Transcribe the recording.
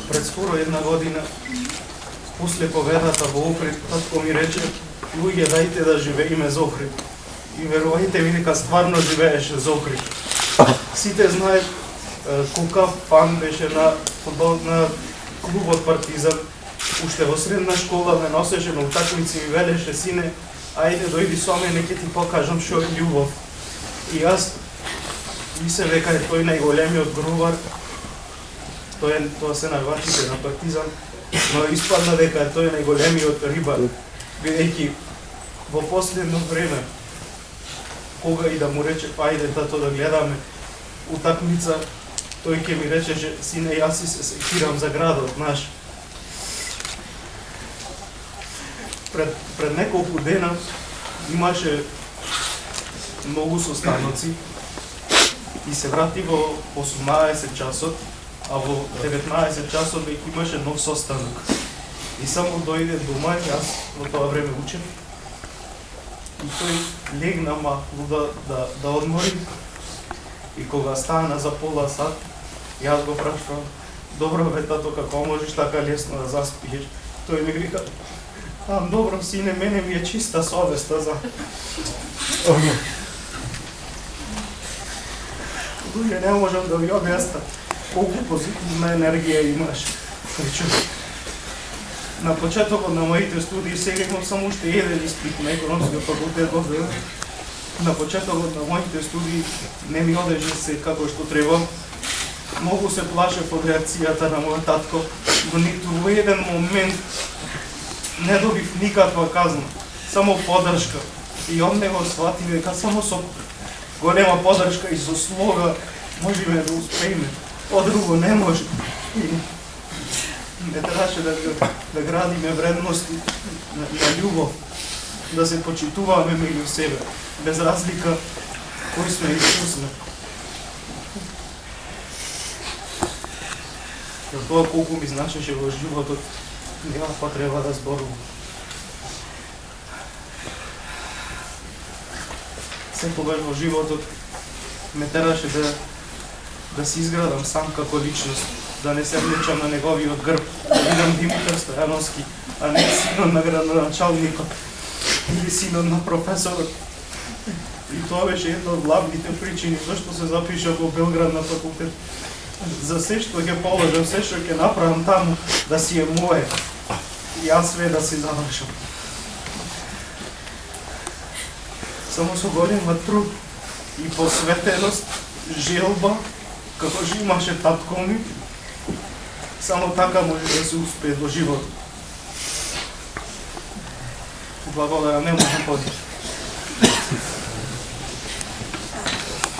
Пред скоро една година, после победата во Охрид, татко ми рече, луѓе, дајте да живееме за Охрид. И верувајте ми дека стварно живееше за Охрид. Сите знаат колка фан беше на клубот Партизан. Уште во средна школа ме носеше на утакмици и велеше, сине, ајде дојди со мене, ќе ти покажам што е љубов. И јас мислев дека е тој најголемиот грубар, тоа се навачите на Партизан, но испадна дека е тој најголемиот рибар, бидејќи во последно време, кога и да му рече, ајде тато да гледаме утакмица, тој ќе ми речеше, сине, јас си се секирам за градот, знаеш. Пред неколку дена имаше многу состаноци и се врати во 18 часот, а во 19 часот веќе имаше нов состанок. И само дојде дома, јас во тоа време учев, и тој легна малку да одмори, и кога стана за пола сат, јас го прашувам, добро бе тато, како можеш така лесно да заспиеш? Тој ми вика, добро сине, мене ми е чиста совеста за... Луѓе, не можам да ви објаснам колку позитивна енергија имаш. На почетокот на моите студии, сега имам само уште еден испит на економскиот факултет во Белград. На почетокот на моите студии не ми одеше се како што треба. Многу се плашев од реакцијата на мојот татко, но ниту во еден момент не добив никаква казна, само поддршка. И он не го свати дека само со голема поддршка и со слога можеме да успееме. Друго не може. Не требаше да градиме вредности на љубов, да се почитуваме меѓу себе, без разлика кој сме и што сме. За тоа колку ми значеше во животот, нема потреба да зборувам. Секогаш во животот ме тераше да се изградам сам како личност, да не се влечам на неговиот грб, да бидам Димитар Стојановски, а не синот на градоначалникот или синот на професорот. И тоа беше една од главните причини зашто се запишав во Белград на факултет. За се што ќе положам, се што ќе направам таму, да си е мое. И јас све да си завршам. Само со голема труд и посветеност, желба, како што имаше татко ми, само така може да се успее во живот. Благодарам, не можам повеќе.